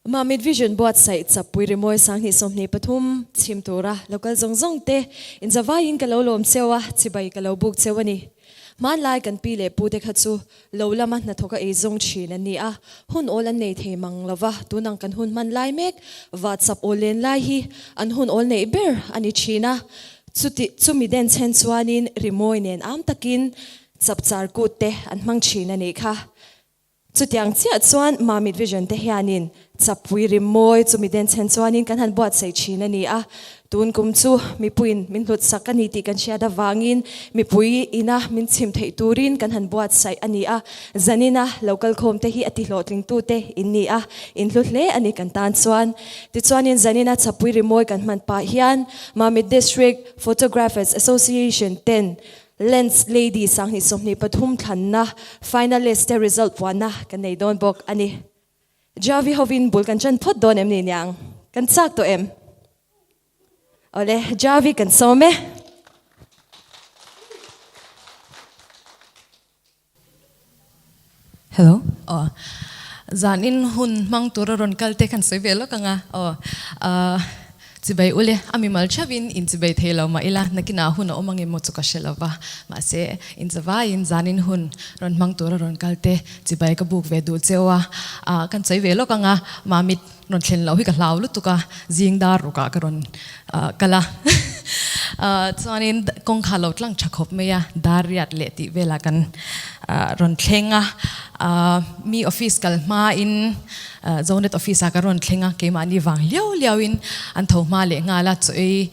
Mamit vision buatsaih Chappui Rimawii sang ni somni pathum chhim tura local zawng te in zaiin kalo lom sewa chibai kalo buk chewani man lai kan pi le pu te khachu lo lama na thoka e zawng thin ani a hun ol an nei thei mang lova tunang kan hun man lai mek whatsapp olen lai hi an hun ol nei ber ani thina chumi den chen chuanin Rimawii nen am takin chapchar ku te an mang thin ani kha chutiang chia chuan Mamit vision te hianin Chappui Rimawii chumi den chen chuanin kan han buatsaih thin ani a tun kum chu mipuiin min hlut sak ani ti kan hriat avangin mipuiin a min chhim thei turin kan han buatsaih ani a zanina local khom te hi ati hlo tling tu te inni a in hlut hle ani kan tan chuan ti chuanin zanina Chappui Rimawii kan man pa hian Mamit District Photographers Association 10 lens lady sang ni somni pathum thlanna finalist te result wana kan nei don bok ani Jaui hovin bul kan chan phot don em ni nyang kan chak to em ole Jaui kan some Hello. Zanin hun mang tura ron kalte kan soi velo kanga. Chibai ule ami mal chavin in chibai thelo ma ila nakina hun omangi mo chuka shelava ma se in zaiin zanin hun ron mang tura ron kalte chibai ka buk ve dul chewa kan soi velo kanga mamit ron thlen lo hi ka hlau lu tuka jingdar ruka ka ron kala chuanin kong khalo tlang thakhop meya dariat leti vela kan ron thlenga mi office kal ma in zonet office ka ron thlenga ke ma ni wang liao in an tho ma le nga la choi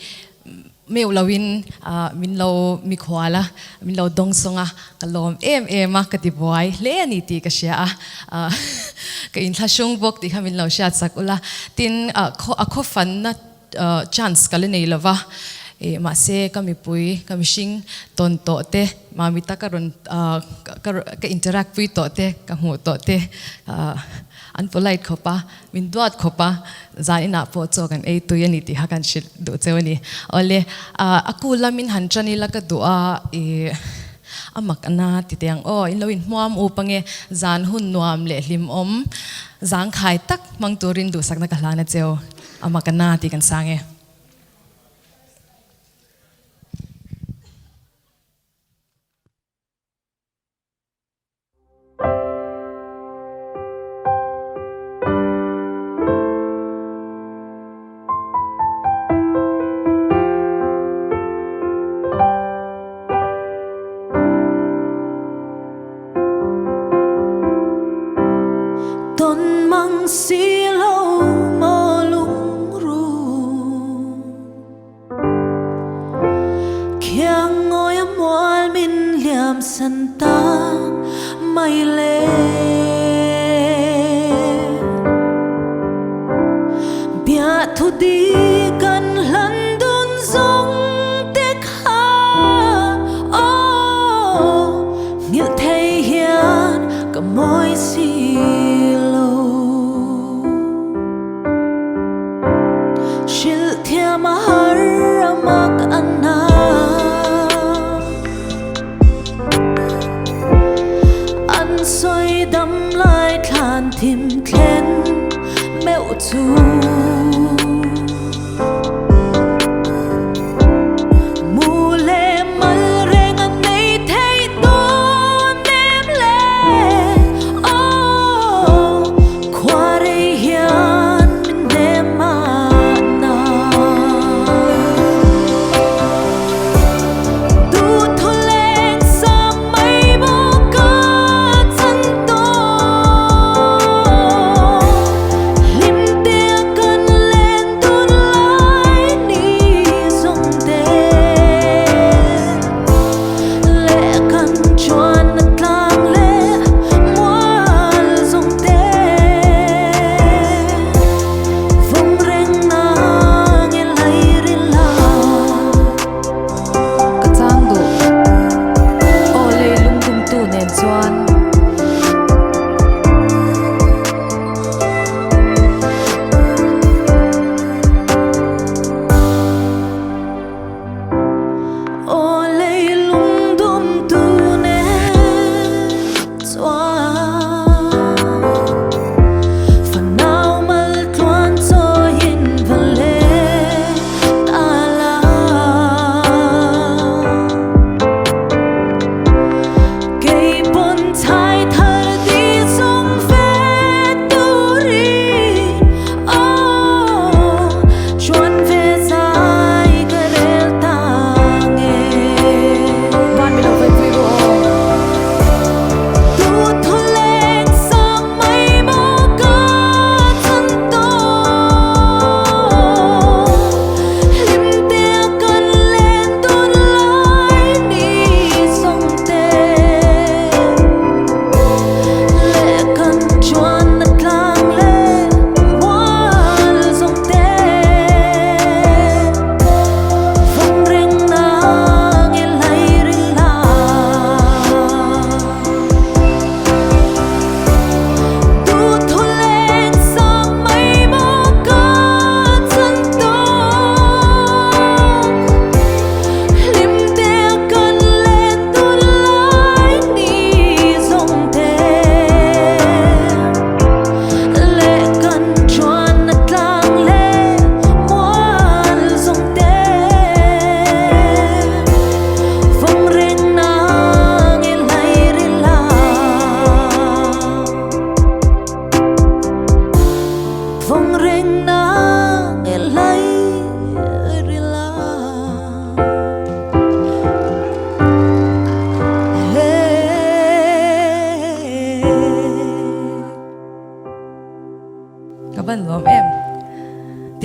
meu lawin min lo mi khwala min lo dong songa kalom ma ka ti boy le ani ti ka sia ka in thlasung bok ti khamin lo sha sakula tin a kho fan na chance kale nei lova ma se kami pui kami sing ton to te mamita karon ka interact pui to te ka mu to te an polite khopa min duat khopa zaina po chokan e tu yani ti hakan shil do chewani ole akula min hanchani laka dua amakana ti teng in loin muam upange zan hun nuam le hlim om zang khai tak mang turin du sakna ka hlana cheu amakana ti kan sange silo malung ru kyang ngoi amwal min liam santa mai le bia thu di kan hlan dun zong te kha ngil theih ka moi si amaherawhchu an soi dam lai thlan thim thlen meu chu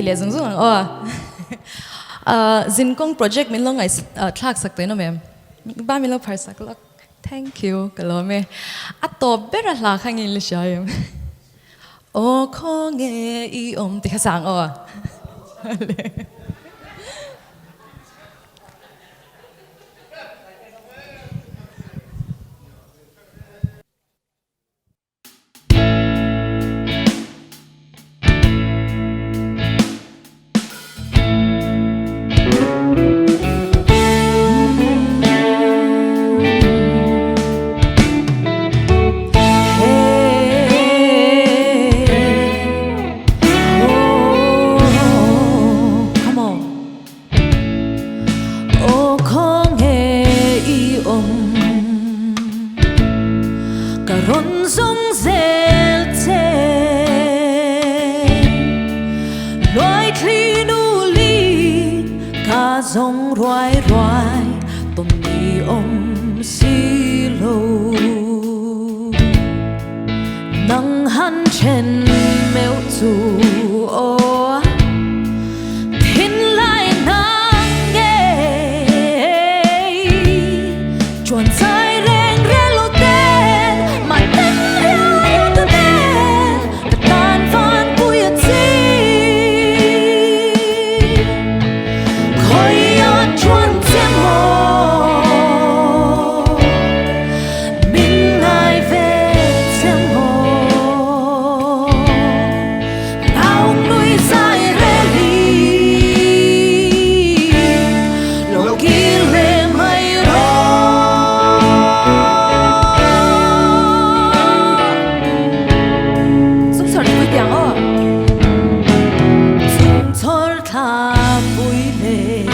le zung zung zin kong project min lo ngai thak sak te no mem ba min lo phar sak lok thank you kalo me ato bera la khangin le shayem o khonge I ti khasang Zawng roai roai tom ni si lo nang han chen meu chu o thin lai nang ge chuan sai reng relo ten ma ten ya tu ten tan van pui a chi chuan chém mồ mình ngài về chém mồ nào núi dài rê li lô kỳ lê mây rô sung sờ đi tiếng sung sờ tha bụi lê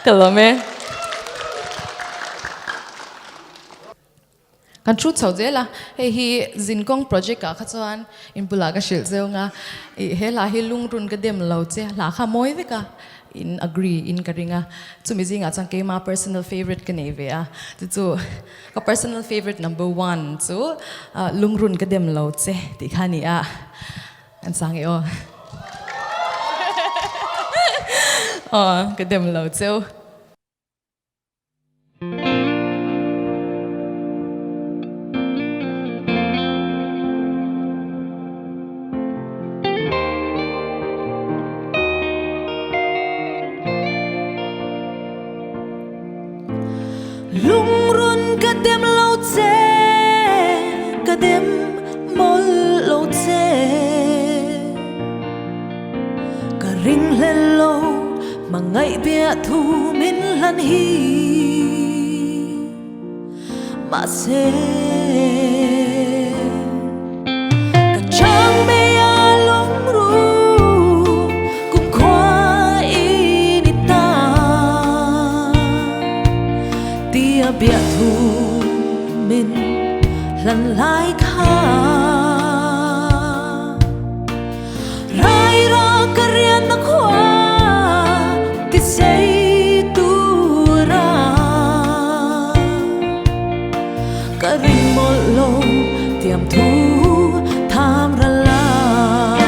Kalau me kan truth sau zela hi zinkong project ka khachuan in bula ka shil zeunga he la hi lungrun ka dem lo che la kha moi ve ka in agree in karinga chumi zinga chang ke ma personal favorite ka nei ve a chu ka personal favorite number 1 chu lungrun ka dem lo che ti khani a an sang e o ka dem lo che chê cả đêm môi lâu chê cả ring lên lâu mà ngày bia thu min lần hi mà sẽ cả trang bê a lông ru cũng khoa in ta tia bia thu min lần lại kha rai ra cả riêng na khoa beisei tura cả ring một lâu tiệm thu tham ra la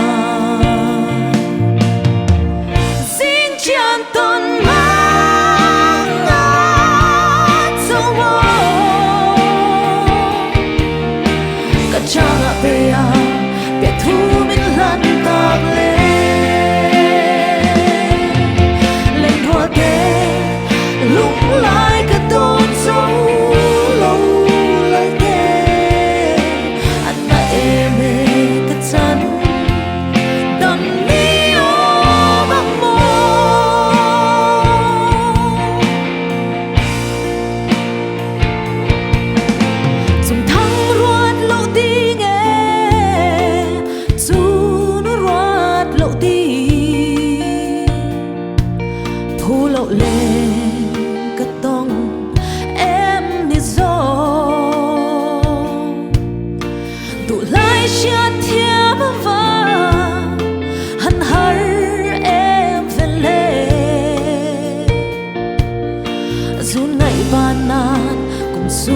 xin chàng tôn mang ngát sâu mơ cả cha ngạ bê à bê thu mình lần tạc lên hoa tê lung lại cả tôn dấu lâu lại tê anh đã êm mê cả chân đầm mi ô bằng mô dùng thăng ruột lộ đi nghe dù nó ruột lộ đi thu lộ lên cả tông em đi gió tụ lại chia thiệp và hân hở em về lệ dù ngày ban nan cùng dù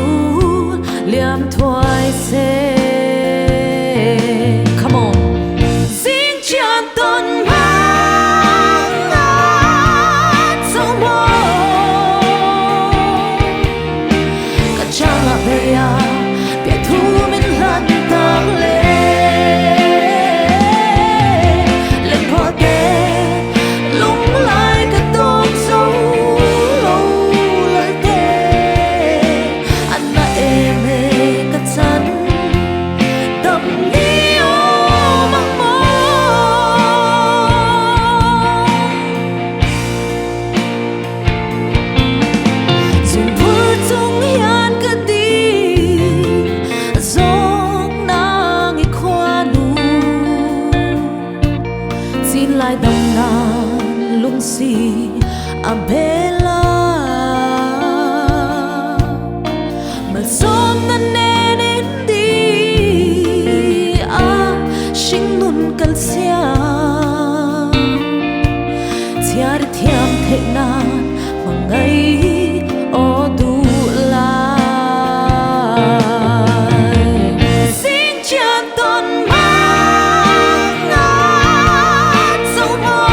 liam thoại xe come on xin chàng tôn mang ngát sâu mơ cả cha ngạ bê à bia thu mình lần tạc lên hoa tê lung lại cả tôn dấu lâu lại tê anh đã êm mê cả chân đầm đi ô bằng mơ dùng vui chung hian cả đi zawng na ngi khoa nu xin lại đồng nan lung si a bela mà zawng na nên đi a sinh nun kal sia chia thiam thế nan mà ngày ô du lại xin chàng tôn mang ngát sâu mơ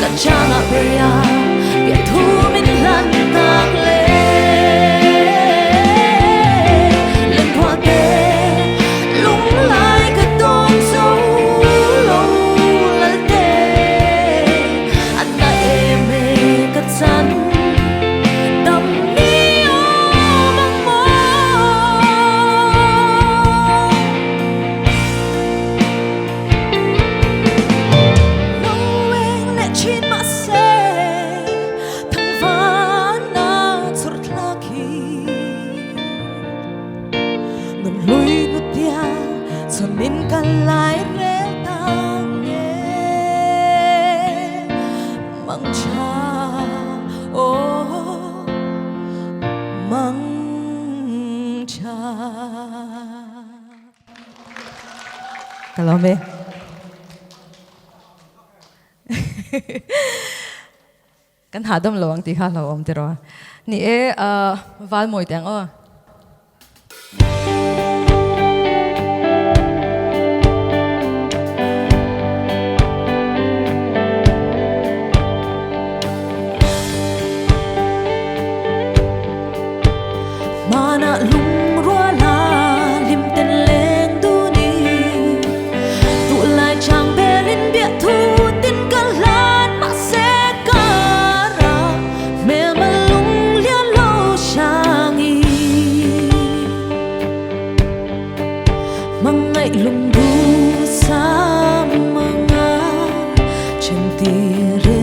cả cha ngạ bê à bia thu mình lần tạc lên hoa tê lung lại cả tôn dấu lâu lại tê anh đã êm mê cả chân đầm đi ô bằng mơ lâu em lệ chín mà xe thằng vã na sụt la khi nằm lùi nút tia cho nên cả lại rẽ tang nghe mang cha ô mang cha Kalau me kan hadam lawang ti ha lawam ti ro ni e val moi tang o mana lung rua la lim tên lên du ni tụ lại chàng bè lên bia thu tin cả lan mà sẽ cả ra mẹ mà lung liên lâu mangai lung du sa manga chentire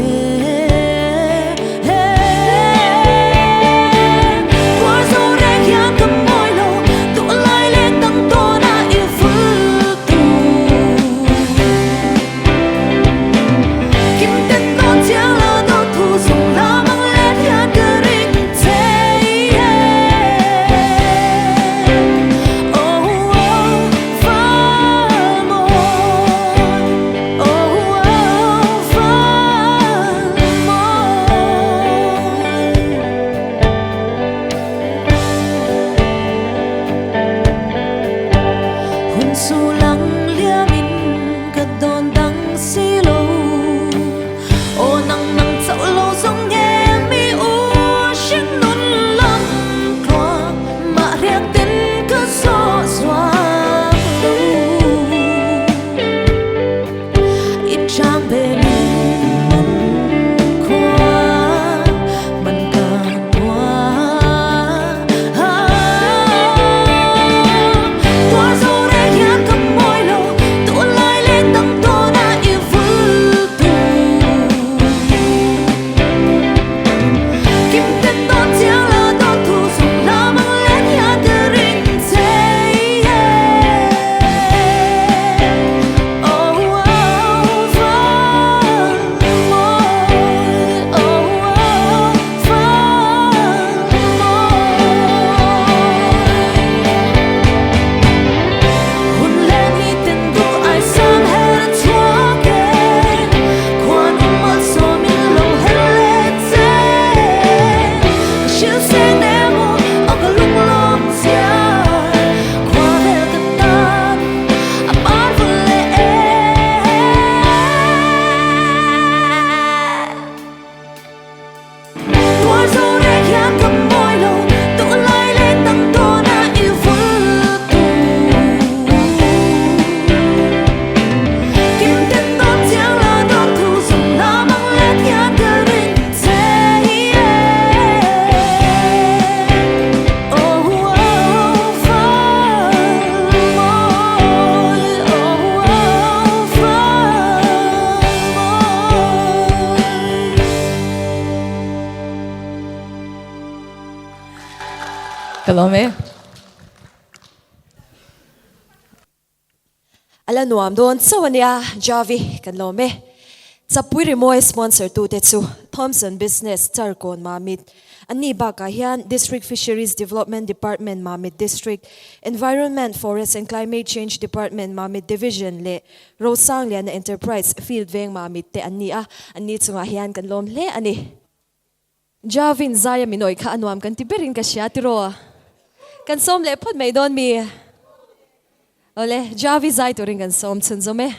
Kalome. Ala nuam don sawania Jaui kanlome. Chappui Rimawi sponsor tu tetsu Thompson Business Charkon Mamit. Ani baka hian District Fisheries Development Department Mamit District, Environment, Forest and Climate Change Department Mamit Division le Rosang lian Enterprise Field veng Mamit te ani chunga hian kanlom le ani. Javin zaya minoi ka anuam kan tiberin ka siya tiroa. Kan som le pod may don mi. Ole, Jaui zay to rin kan som tsunzome.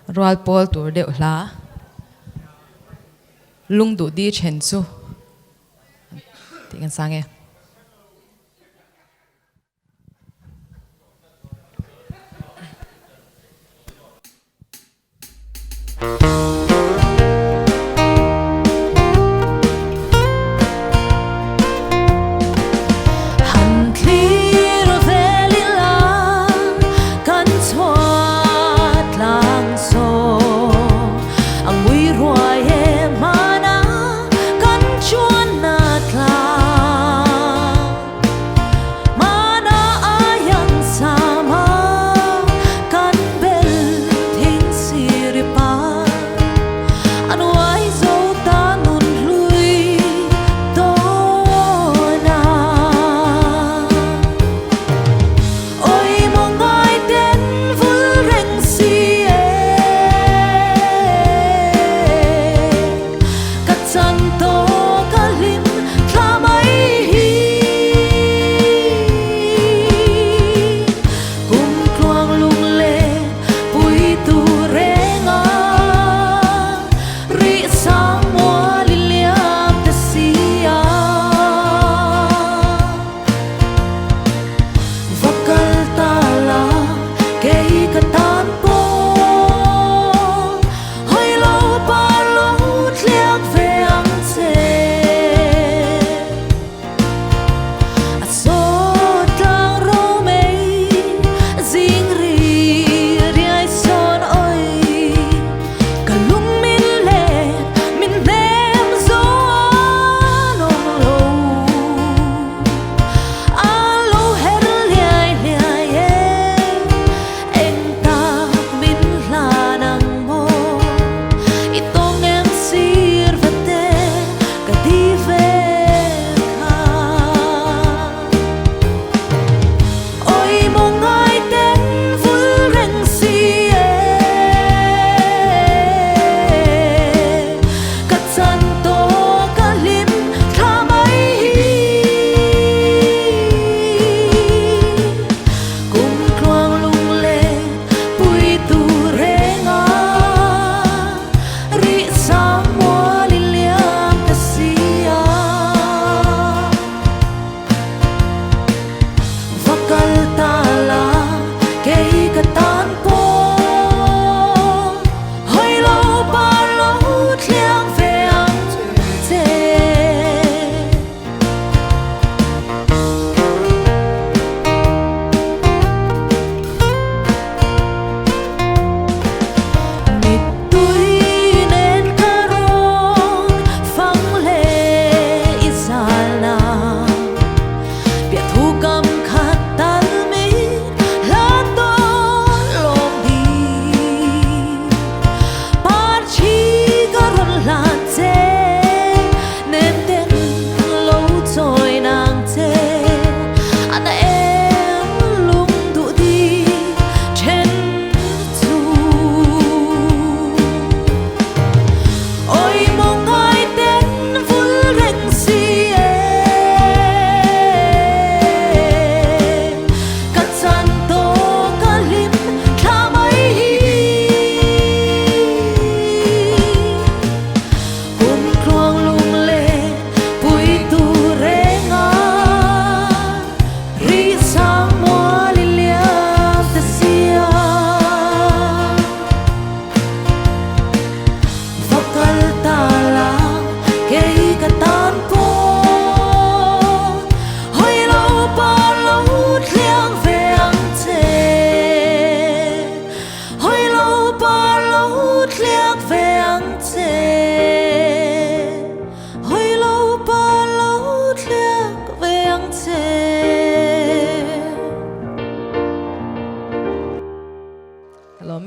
Roal Paul tur de la. Lung du di chen su. Tingnan sange. Mana kan chuan na tla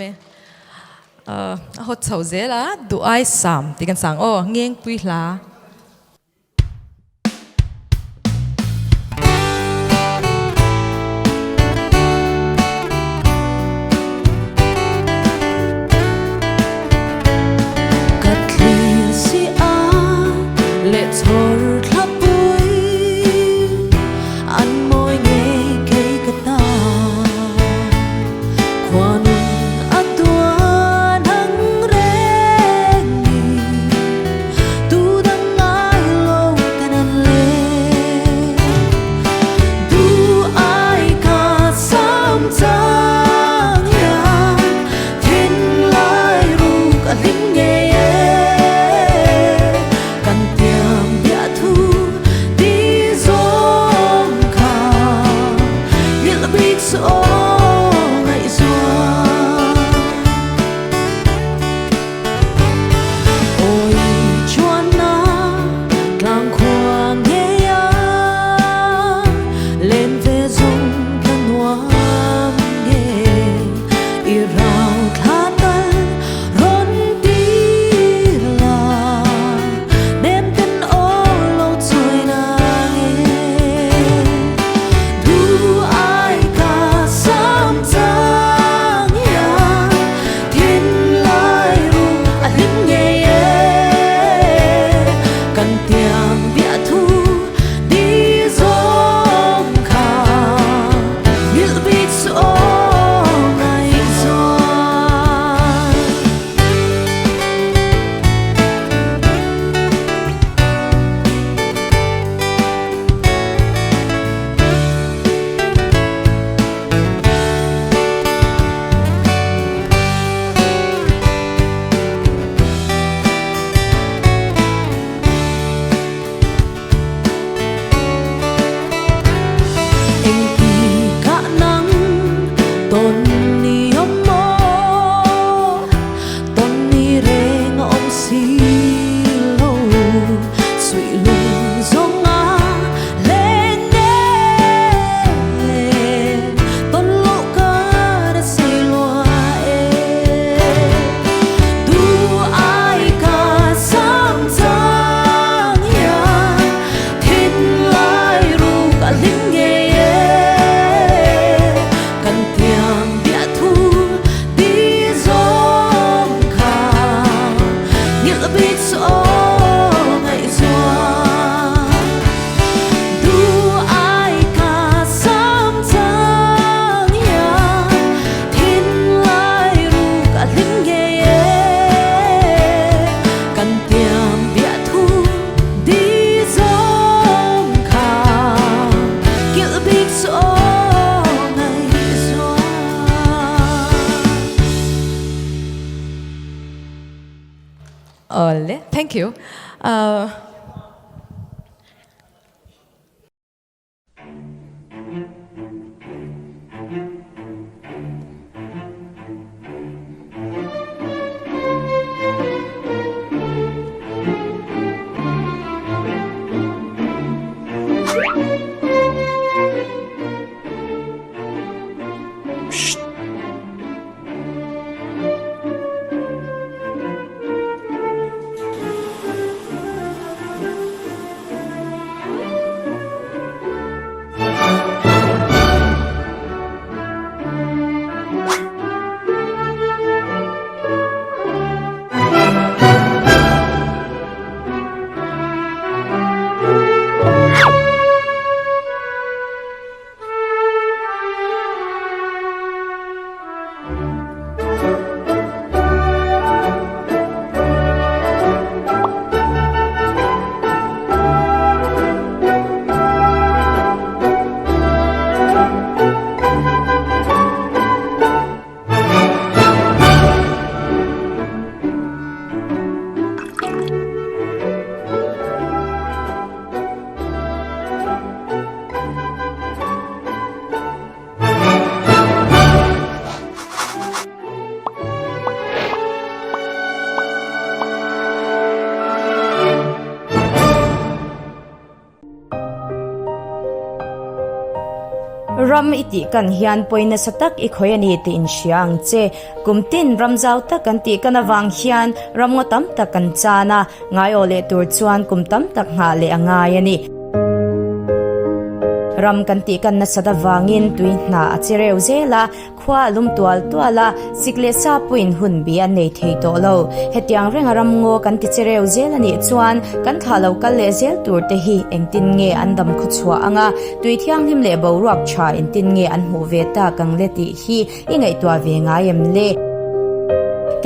me hot chau zela du ai sam ti kan sang o ngeng pui hla Thank you. ram iti kan hian poina satak I khoi ani ti in hriang che kumtin ramzau ta kan ti kan awang hian ramngotam ta kan chana ngai ole tur chuan kumtam tak nga le angai ani ram kan ti kan na sada wangin tui na achireu zela khwa lum tual tuala sikle sa puin hun bi an nei thei to lo hetiang renga ram ngo kan ti chereu zela ni chuan kan thalo kal le zel tur te hi engtin nge andam khu chhuah anga tui thiang him le bo ruak tha entin nge an hu ve ta kang le ti hi ingai twa ve nga yem le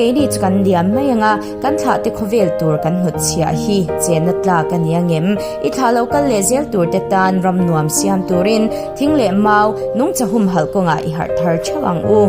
keini chukan diam mai anga kan tha te khovel tur kan hut chia hi chenat la kan yangem I tha local le zel tur te tan ram nuam siam turin thingle mau nung chahum halkonga I har thar chawang u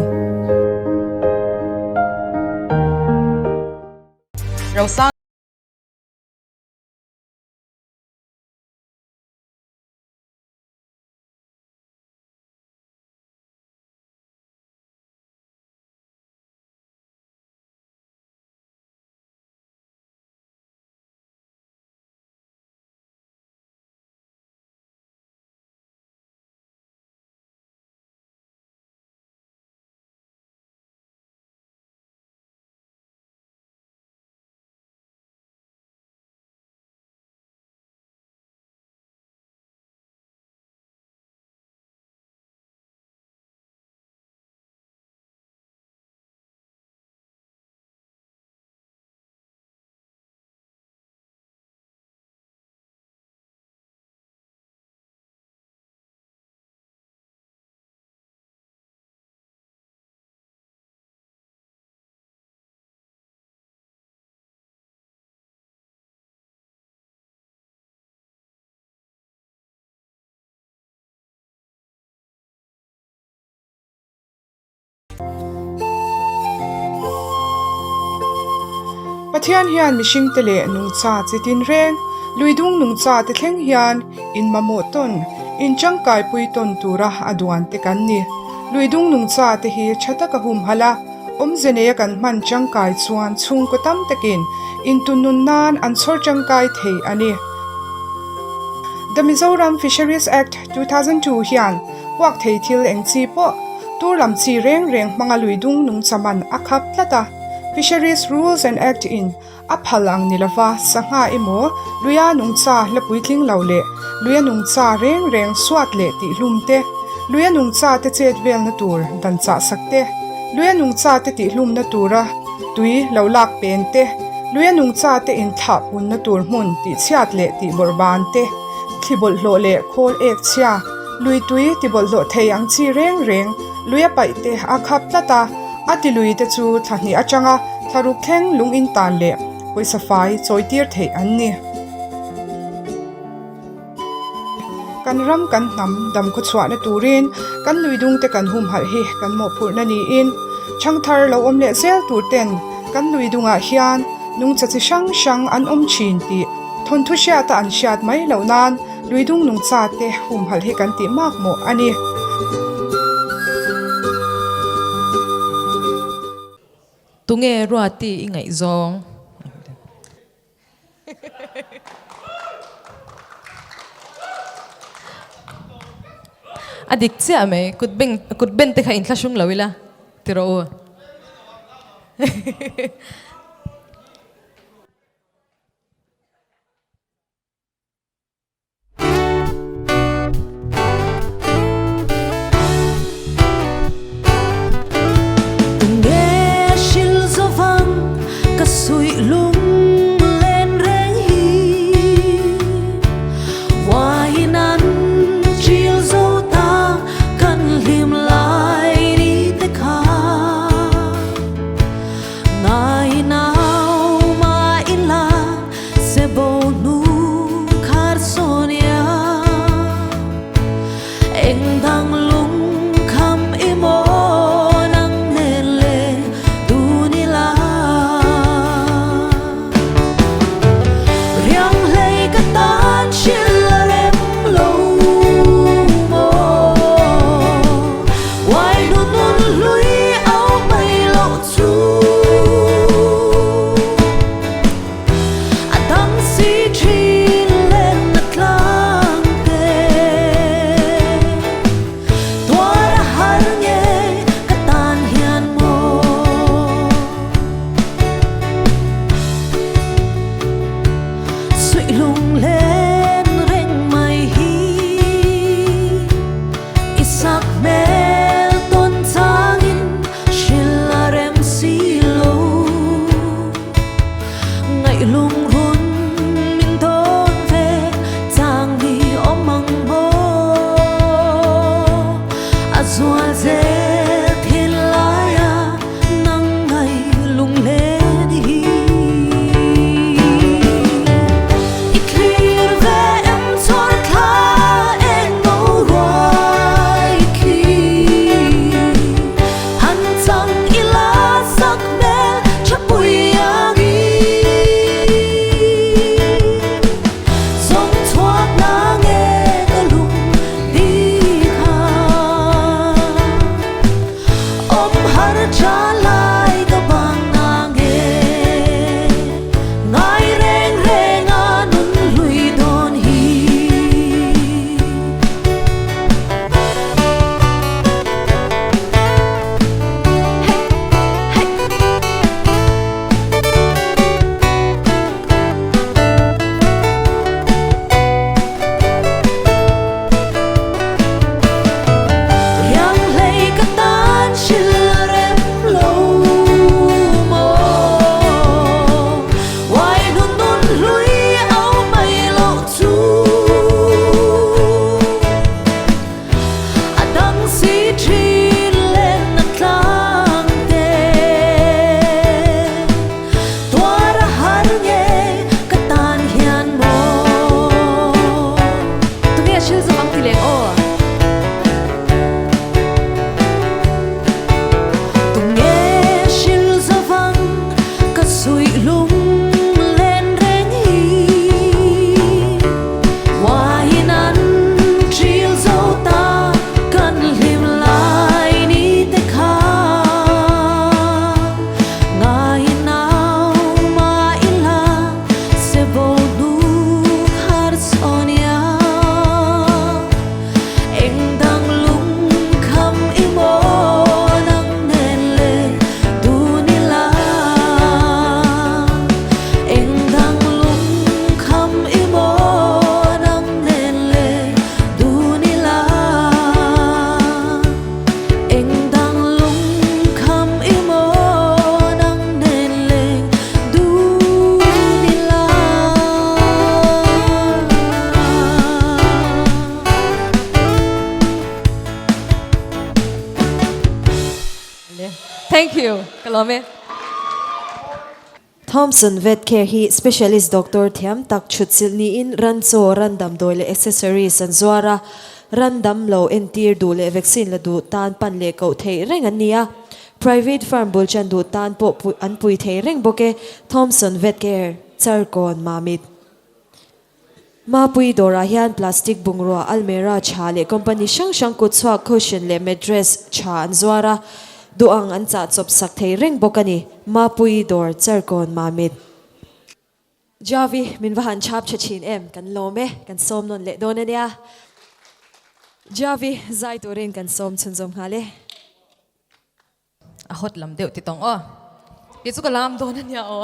Pathian hian mishing tele nung cha chitin reng luidung nung cha te thleng hian in mamoton in changkai pui ton tura aduan te kan ni luidung nung cha te hi chhata ka hum hala omzeneya kan man changkai chuan chung ko tam takin in tunun nan an chhor changkai thei ani The Mizoram Fisheries Act 2002 hian wak thei thil engchi po tur lam chi reng manga luidung nung chaman akhap tlata Fisheries Rules and Act in aphalang nilawa sanga imo luya nungcha lapuitling laule luya nungcha reng swat le ti lumte luya nungcha te chet vel na tur dan cha sakte luya nungcha te ti lum na tura tui lolak pente luya nungcha te in tha pun na tur mun ti chiat le ti borban te thibol lo le khol ek chia lui tui tibol lo theiang chi reng luya pai te akhap tata ati lui te chu thani achanga tharuk thleng lung in tan le poisa fai choitir thei an ni kan ram kan nam dam khu chhuah na turin kan luidung te kan hum hal hi kan mo phur na ni in changthar lo om le zel tur ten kan luidunga hian nung chachi sang an om chin ti thon thu sha ta an shat mai lo nan luidung nung cha te hum hal hi kan ti mak mo ani tunge ruati ingai zawng adik chia me kutben te kha in thlashung lawila tiro Thank you. Kalome. Thompson Vet Care hi Specialist Doctor Thiam tak chutsil ni in rancho randam doile accessories an zwara randam lo entir dule vaccine la du tan pan le ko thei reng ania private farm bulchan du tan po an pui thei reng boke Thompson Vet Care charkon mamit mapui dora hian plastic bungrua almera chale company shang shang ku chhuak cushion le mattress cha an zwara duang an cha chop sak thei reng bokani mapui dor charkon mamit Jaui min vahan chap chachin em kan lome kan som non le don ania Jaui zai turin kan som chunzom hale a hot lam deuh ti tong o ye chu ka lam don ania o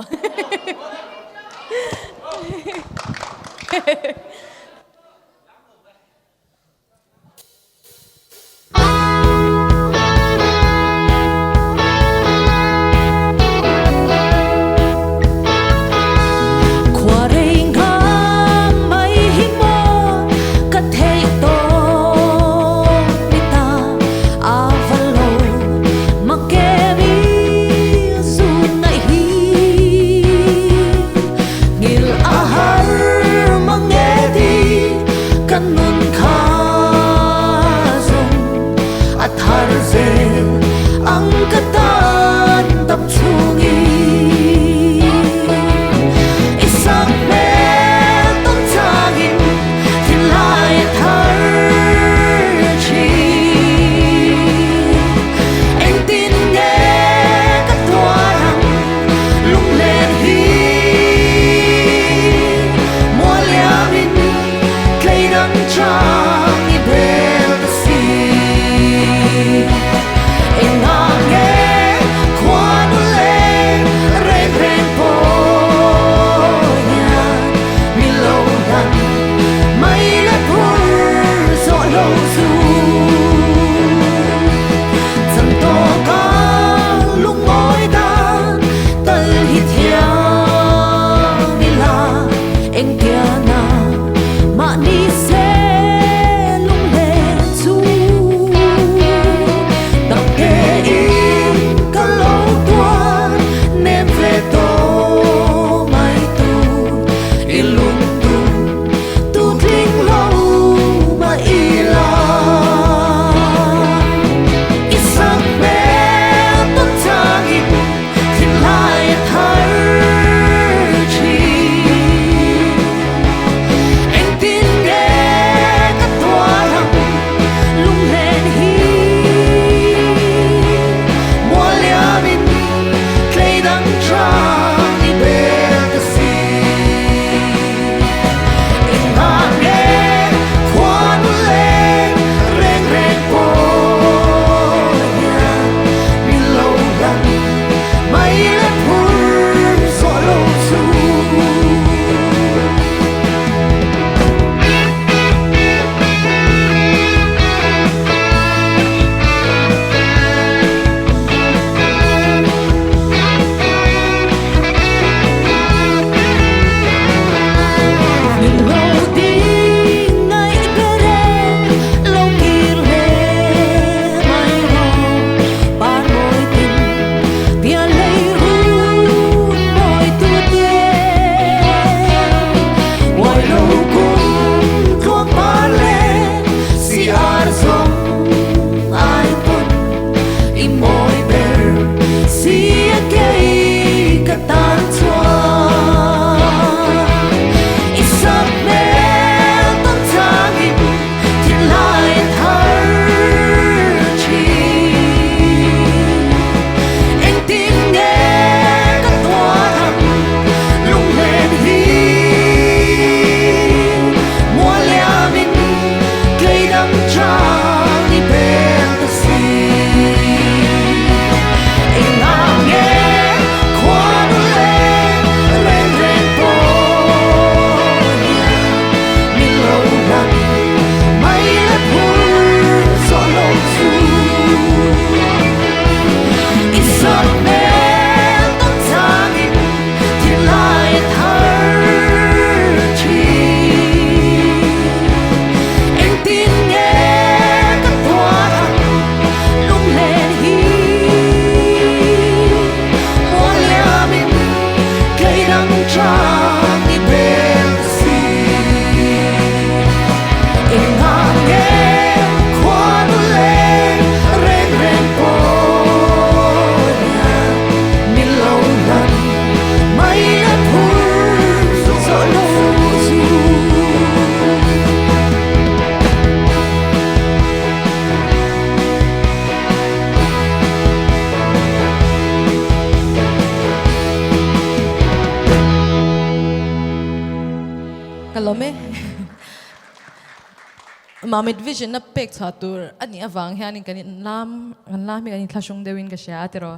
Mamit vision na pek tur ani avang hian in kan lam mi kan thlasung dewin ka sha tero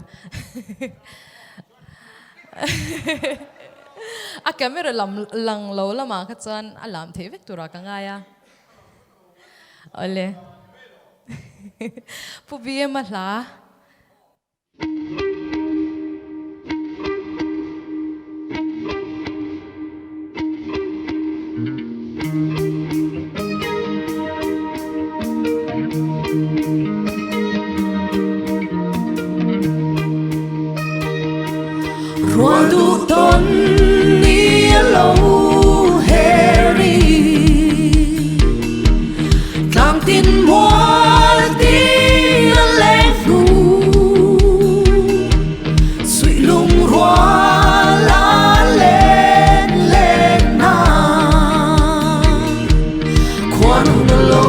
a camera lang lo lama ka chan alam the vek tura ka nga ya ole pu bie ma hla Ruadu ton ni alo heri Tlang tin mual tin leng nu Sui lung rua la lên lên na Khoan hùng alo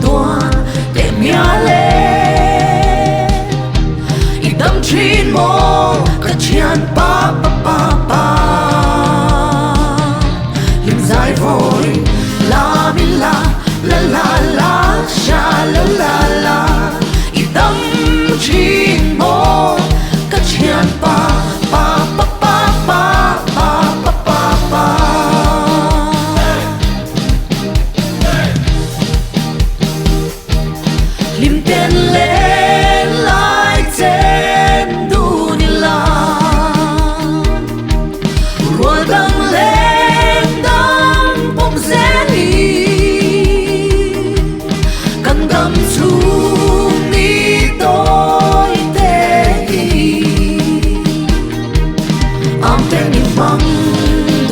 toan để mía lên Idam trin mo Chian pa pa pa pa Lim zai vori la mi la la la la sha la la la Idam chin mo ka chian pa pa pa pa pa pa pa pa pa Lim ten lên lại trên Dang lên dang bom zeli Kan dam chung ni tôi theih Am ten ni mang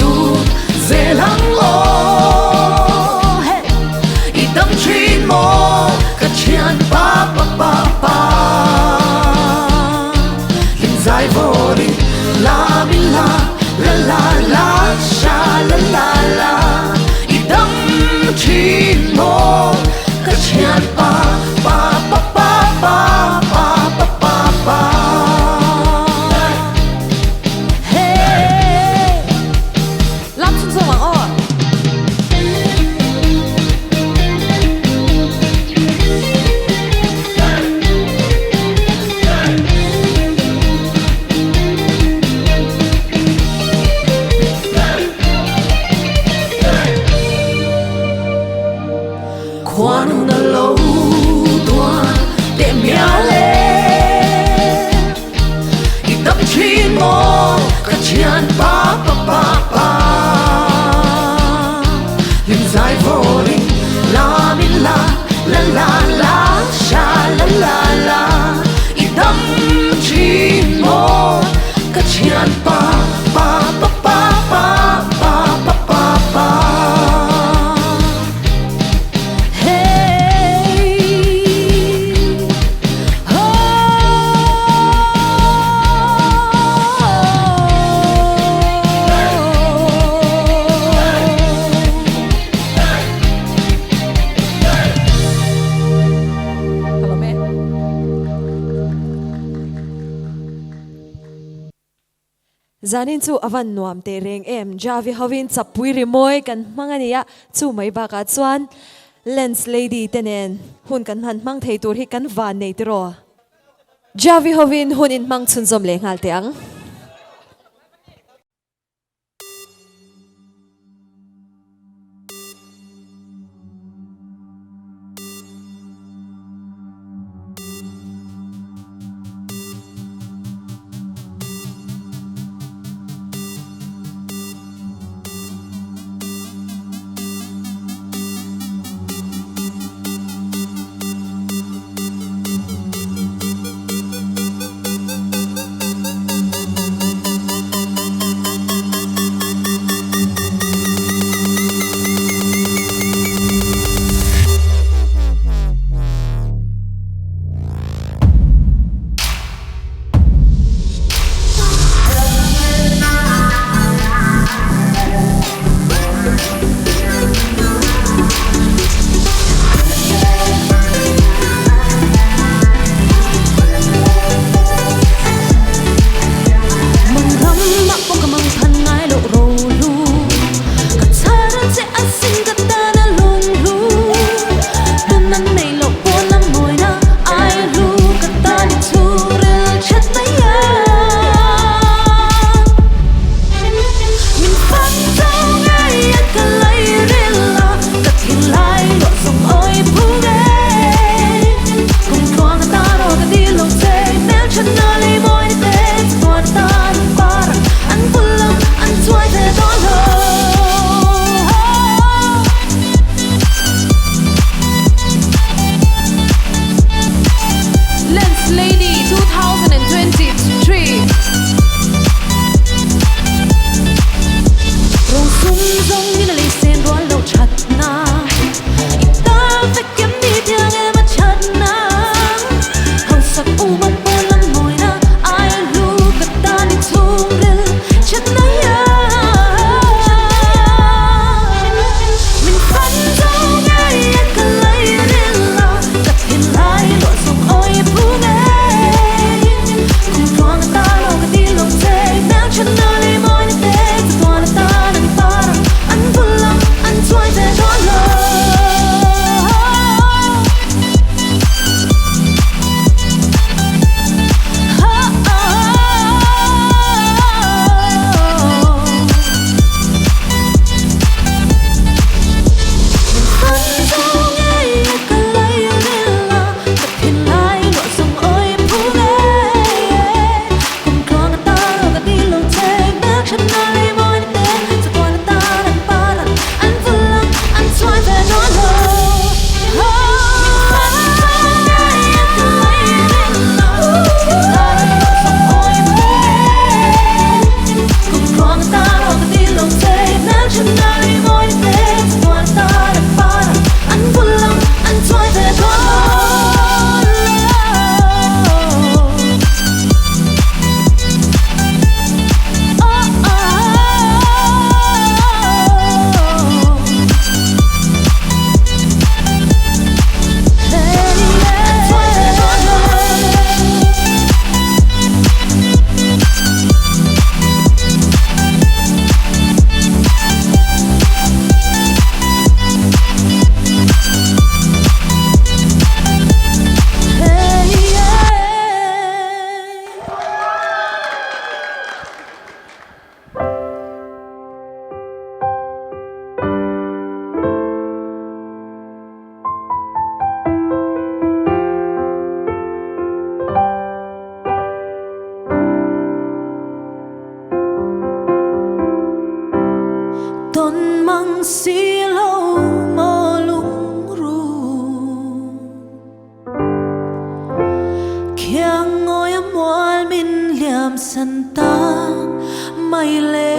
du ze lang lo I dam chin mo ka chian pa pa pa pa Lim zai vori la mi la La la la, sha la la la Idam chin mo Ka chian pa pa pa pa pa pa pa pa pa Hey Lam chung song wang o Khoan na lâu toan để mía lên Idam chin mo Ka chian pa pa pa pa Lim zai vori la mi la la la la sha la la la Idam chin mo Ka chian pa pa pa pa pa pa pa pa pa Zanin chu avan nuam te reng em Jaui Hawin Chappui Rimawii kan hmangania chu mai ba ka chuan lens lady tenen hun kan han hmang thei tur hi kan van nei tiro Jaui Hawin hun in hmang chun zom le ngal teang First Lady 2023 rong sum zong ni na le sen ro lo chat na ita fe kem ni dia ge ma chat na hong sak u ma po lam moi na ai lu ka ta ni chung le chat na ya min fan zong ai ka lai le la ka tin lai lo song oi pu nge kum tuang ta lo ka di lo te na chat na le moi na te tuang ta na para an pulang an tuai te do lo Ton mang silaw malungru Kaya ngồi mual min liam santa mai le